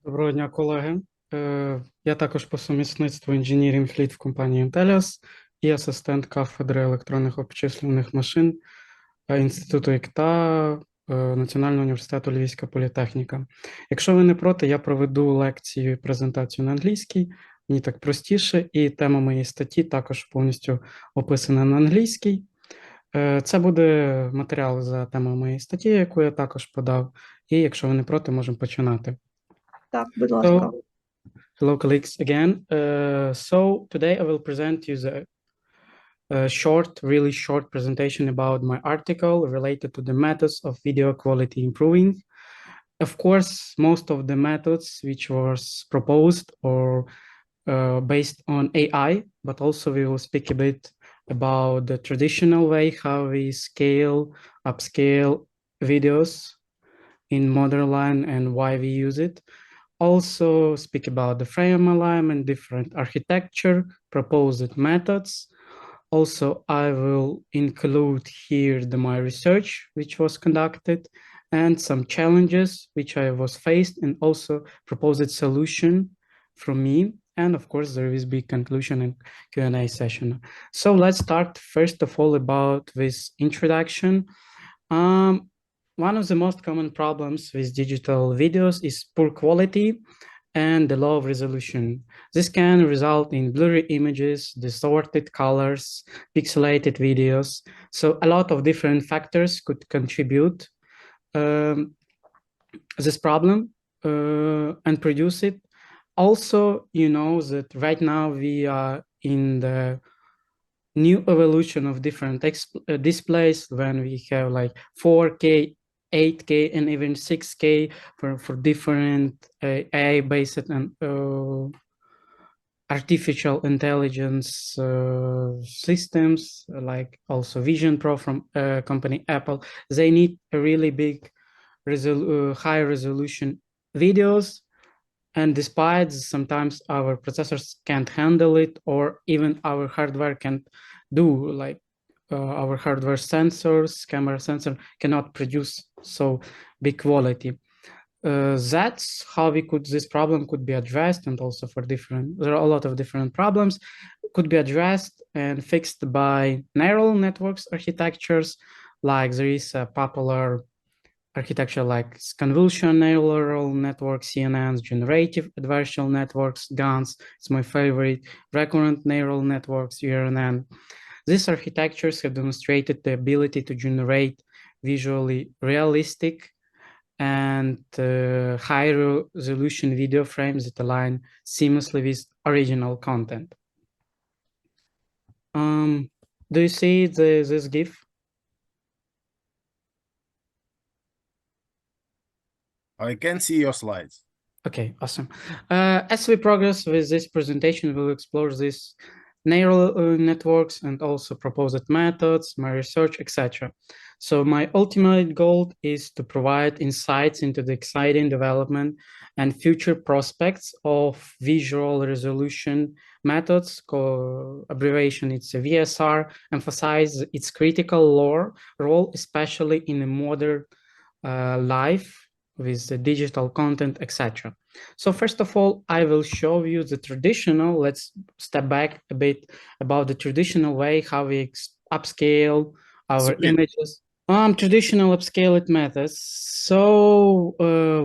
Доброго дня, колеги. Я також по сумісництву інженірінг-лід в компанії ІНТЕЛЕКТ і асистент кафедри електронних обчислювальних машин Інституту ІКТА Національного університету Львівська політехніка. Якщо ви не проти, я проведу лекцію і презентацію на англійській. Мені так простіше, і тема моєї статті також повністю описана на англійській. Це буде матеріал за темою моєї статті, яку я також подав. І якщо ви не проти, можемо починати. Так, будь ласка. Hello, colleagues, again. So today I will present you the really short presentation about my article related to the methods of video quality improving. Of course, most of the methods which was proposed are based on AI, but also we will speak a bit about the traditional way how we upscale videos in modern line and why we use it. Also speak about the frame alignment, different architecture, proposed methods. Also, I will include here my research, which was conducted, and some challenges which I was faced, and also proposed solution from me. And of course, there will be conclusion and Q&A session. So let's start first of all about this introduction. One of the most common problems with digital videos is poor quality and the low resolution. This can result in blurry images, distorted colors, pixelated videos. So a lot of different factors could contribute this problem and produce it. Also, you know that right now we are in the new evolution of different displays when we have like 4K, 8K and even 6K for different AI-based and artificial intelligence systems, like also Vision Pro from company Apple. They need a really big high resolution videos, and despite sometimes our processors can't handle it, or even our hardware can't do, like our hardware sensors, camera sensor cannot produce so big quality. That's how this problem could be addressed, and also there are a lot of different problems could be addressed and fixed by neural networks architectures. Like there is a popular architecture like convolutional neural networks, CNNs, generative adversarial networks, GANs, it's my favorite, recurrent neural networks, URNN. These architectures have demonstrated the ability to generate visually realistic and high-resolution video frames that align seamlessly with original content. Do you see this GIF? I can see your slides. Okay, awesome. As we progress with this presentation, we'll explore these neural networks and also proposed methods, my research, etc. So my ultimate goal is to provide insights into the exciting development and future prospects of visual resolution methods, abbreviation it's a VSR, emphasize its critical role, especially in a modern life with the digital content, etc. So first of all, I will show you the traditional, let's step back a bit about the traditional way how we upscale our images. Traditional upscaled methods. So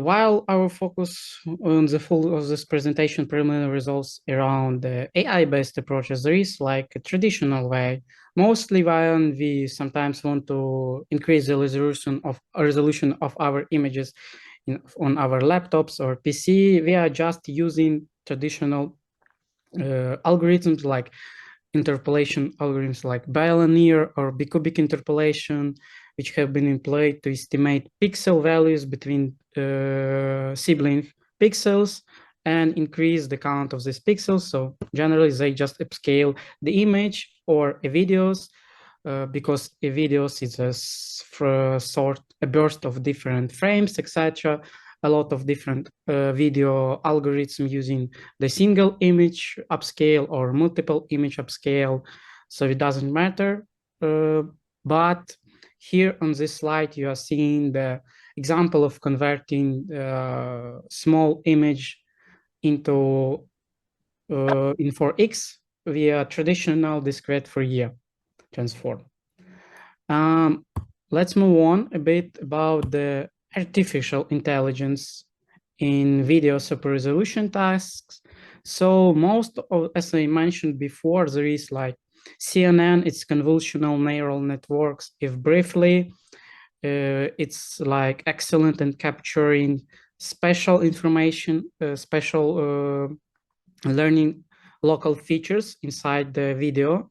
while our focus on the full of this presentation primarily revolves around the AI-based approaches, there is like a traditional way, mostly when we sometimes want to increase the resolution of our images on our laptops or PC. We are just using traditional algorithms like interpolation algorithms like bilinear or bicubic interpolation, which have been employed to estimate pixel values between sibling pixels and increase the count of these pixels. So generally they just upscale the image or a videos because a videos is a burst of different frames, etc. A lot of different video algorithms using the single image upscale or multiple image upscale. So it doesn't matter. But here on this slide, you are seeing the example of converting small image into in for X via traditional discrete Fourier transform. Let's move on a bit about the artificial intelligence in video super resolution tasks. So most of, as I mentioned before, there is like CNN, it's convolutional neural networks. If briefly, it's like excellent in capturing special information, special learning local features inside the video.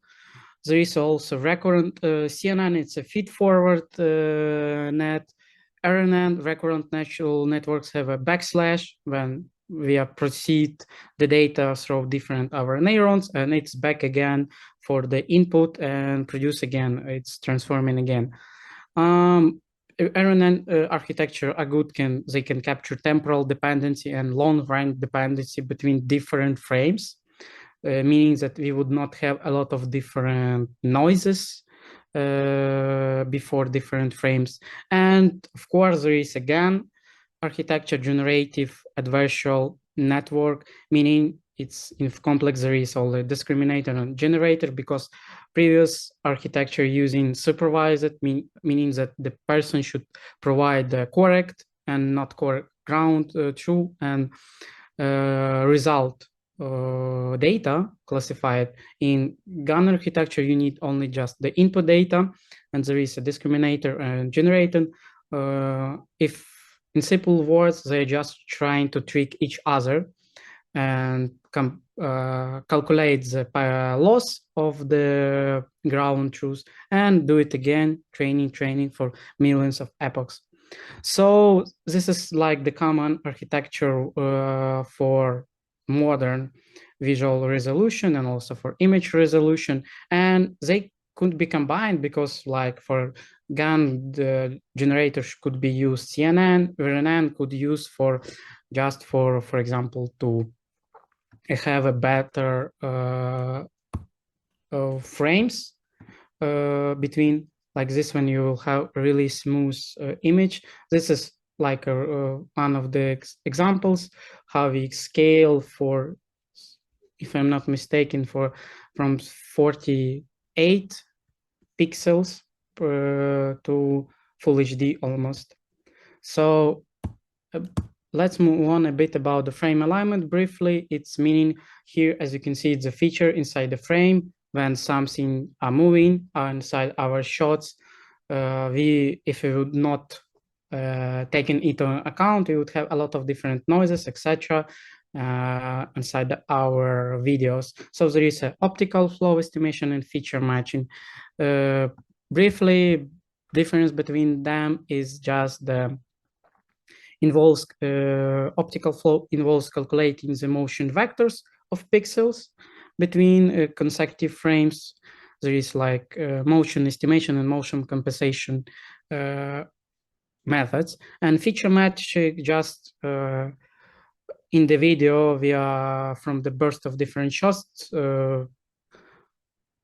There is also recurrent CNN, it's a feed-forward net. RNN, recurrent neural networks, have a backslash when we proceed the data through different our neurons, and it's back again for the input and produce again, it's transforming again. RNN architecture are good, they can capture temporal dependency and long range dependency between different frames, meaning that we would not have a lot of different noises before different frames. And of course, there is again architecture generative adversarial network, meaning it's in complex there is all the discriminator and generator, because previous architecture using supervised meaning that the person should provide the correct and not correct ground true and result data classified. In GAN architecture, you need only just the input data, and there is a discriminator and generator. If in simple words, they're just trying to trick each other and calculate the loss of the ground truth and do it again, training for millions of epochs. So this is like the common architecture for modern visual resolution and also for image resolution, and they could be combined because like for GAN the generators could be used CNN, RNN could use for just for example to have a better frames between, like this when you will have really smooth image. This is like one of the examples how we scale for, if I'm not mistaken, from 48 pixels to full HD almost. So let's move on a bit about the frame alignment briefly. It's meaning here, as you can see, it's a feature inside the frame when something are moving inside our shots. If we would not taken into account, we would have a lot of different noises, etc. Inside our videos. So there is an optical flow estimation and feature matching. Briefly, difference between them is just the involves optical flow involves calculating the motion vectors of pixels between consecutive frames. There is like motion estimation and motion compensation methods, and feature matching just in the video via from the burst of different shots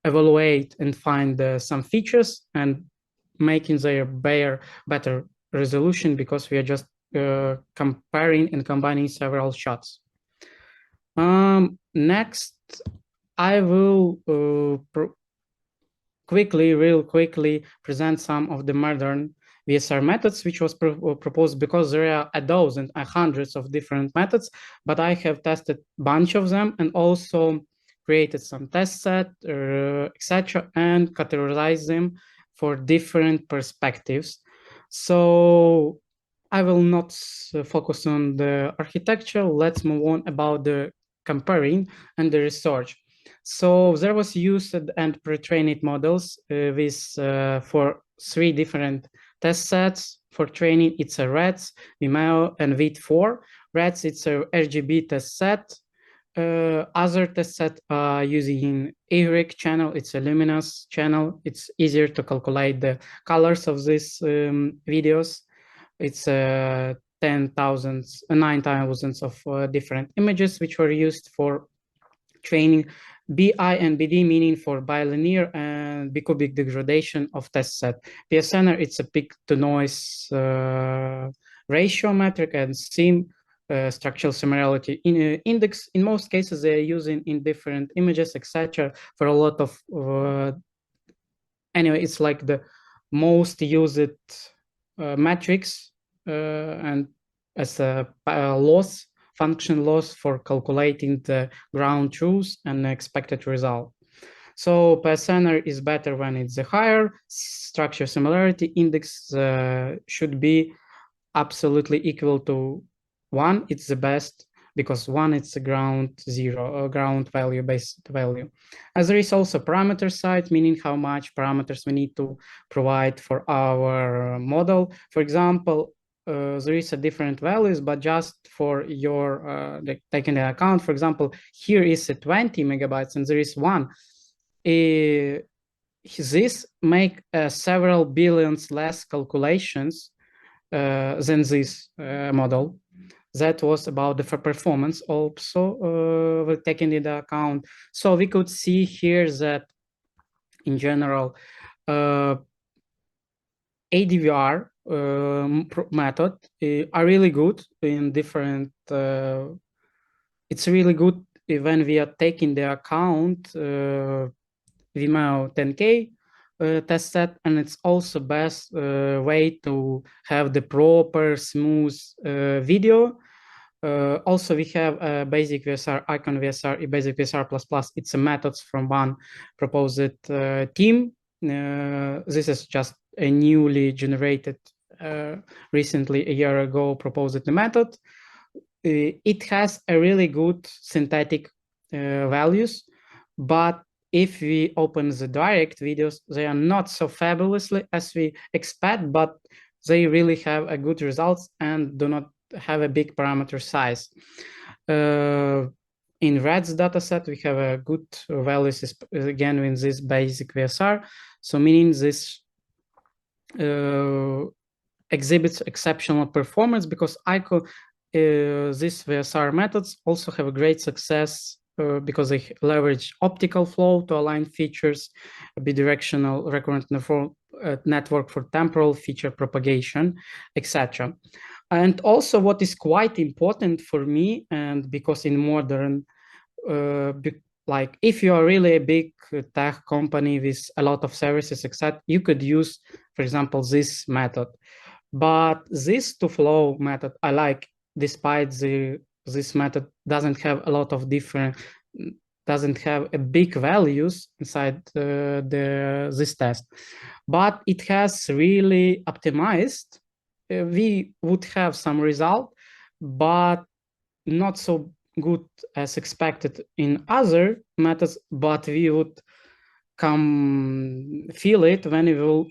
evaluate and find some features and making their better resolution, because we are just comparing and combining several shots. Next, I will real quickly present some of the modern VSR methods which was proposed, because there are a dozen, hundreds of different methods, but I have tested a bunch of them and also created some test set, etc., and categorized them for different perspectives. So I will not focus on the architecture. Let's move on about the comparing and the research. So there was used and pre-trained models with for 3 different test sets for training. It's a REDS, Vimeo, and VIT4. REDS, it's a RGB test set. Other test set using ARIC channel, it's a luminous channel. It's easier to calculate the colors of these videos. It's 9,000 of different images which were used for training. BI and BD meaning for bilinear and bicubic degradation of test set. PSNR, it's a peak to noise ratio metric, and SIM, structural similarity index. In most cases, they're using in different images, etc. For a lot of, anyway, it's like the most used metrics and as a loss, function loss for calculating the ground truth and the expected result. So PSNR is better when it's a higher. Structure similarity index should be absolutely equal to 1. It's the best, because 1 it's a ground zero, ground value, based value. As there is also parameter side, meaning how much parameters we need to provide for our model. For example, there is a different values, but just for your taking into account, for example, here is a 20 megabytes and there is 1. This make several billions less calculations than this model. That was about the performance also taken into account. So we could see here that in general, ADVR method are really good in different, it's really good when we are taking the account Vimeo 10K test set, and it's also best way to have the proper smooth video. Also, we have basic VSR, icon VSR, basic VSR++. It's a methods from one proposed team. This is just a newly generated, recently a year ago proposed the method. It has a really good synthetic values, but if we open the direct videos, they are not so fabulously as we expect, but they really have a good results and do not have a big parameter size. In REDS dataset, we have a good values again in this basic VSR. So meaning this exhibits exceptional performance, because these VSR methods also have a great success because they leverage optical flow to align features, bidirectional recurrent network for temporal feature propagation, etc. And also what is quite important for me, and because in modern, like if you are really a big tech company with a lot of services, etc., you could use, for example, this method. But this to-flow method I like, despite this method doesn't have a lot of different, doesn't have a big values inside this test, but it has really optimized. We would have some result, but not so good as expected in other methods, but we would feel it when we will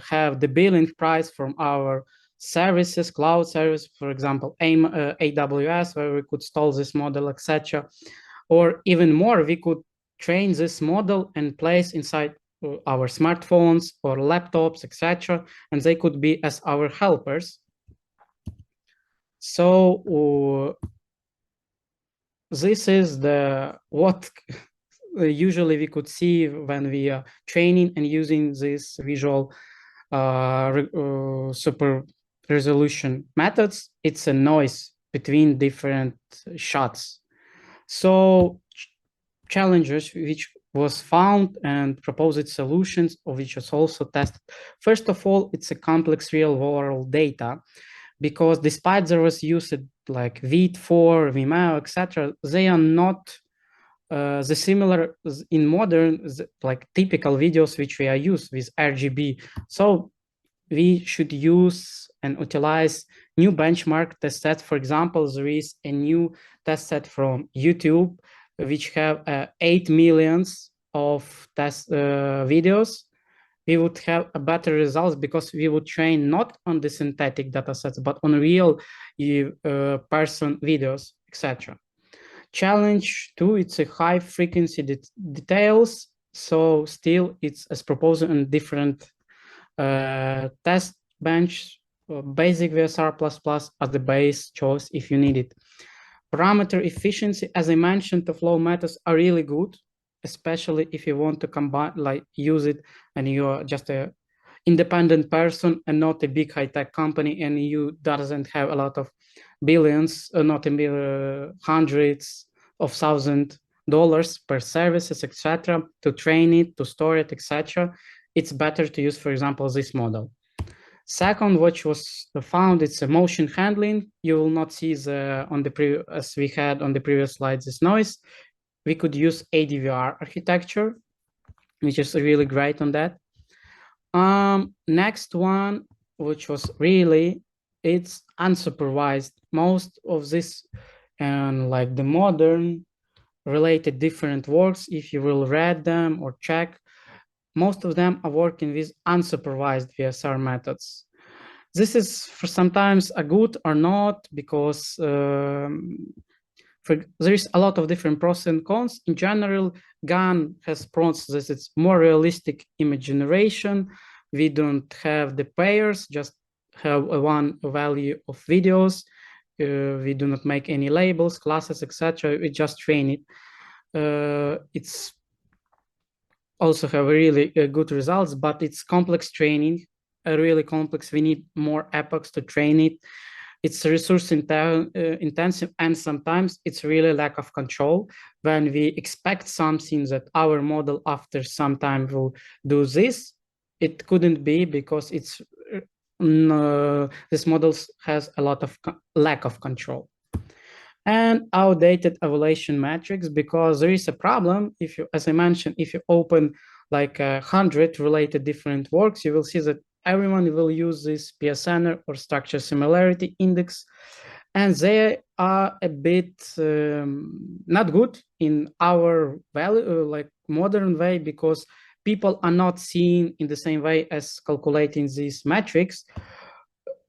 have the billing price from our services, cloud service, for example, AWS, where we could install this model, etc. Or even more, we could train this model and place inside our smartphones or laptops, etc. And they could be as our helpers. So this is what usually we could see when we are training and using this visual super resolution methods. It's a noise between different shots. So challenges which was found and proposed solutions, of which was also tested. First of all, it's a complex real world data, because despite there was used like Vid4, Vimeo, etc., they are not the similar in modern, like typical videos which we are used with RGB. So we should use and utilize new benchmark test set. For example, there is a new test set from YouTube, which have 8 million of test videos. We would have a better results because we would train not on the synthetic data sets, but on real person videos, etc. Challenge 2, it's a high frequency details. So still it's as proposed in different test bench, basic VSR++ as the base choice if you need it. Parameter efficiency, as I mentioned, the flow methods are really good. especially if you want to combine, like use it and you're just a independent person and not a big high-tech company, and you doesn't have a lot of billions, not hundreds of $1,000s per services, etc., to train it, to store it, etc. It's better to use, for example, this model. Second, which was found, it's a motion handling. You will not see the as we had on the previous slides, this noise. We could use ADVR architecture, which is really great on that. Next one, which was really, it's unsupervised. Most of this and like the modern related different works, if you will read them or check, most of them are working with unsupervised VSR methods. This is for sometimes a good or not, because there is a lot of different pros and cons. In general, GAN has pros that it's more realistic image generation. We don't have the pairs, just have one value of videos. We do not make any labels, classes, etc. We just train it. It's also have really good results, but it's complex training, really complex. We need more epochs to train it. It's resource intensive, and sometimes it's really lack of control. When we expect something that our model after some time will do this, it couldn't be, because it's this model has a lot of lack of control. And outdated evaluation metrics, because there is a problem. If you, as I mentioned, if you open like 100 related different works, you will see that everyone will use this PSN or structure similarity index, and they are a bit not good in our value, like modern way, because people are not seeing in the same way as calculating these metrics.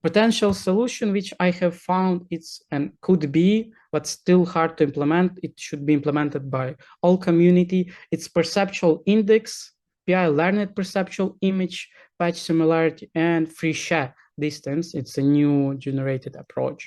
Potential solution which I have found, it's and could be, but still hard to implement. It should be implemented by all community. It's perceptual index, PI learned perceptual image, patch similarity, and free share distance. It's a new generated approach.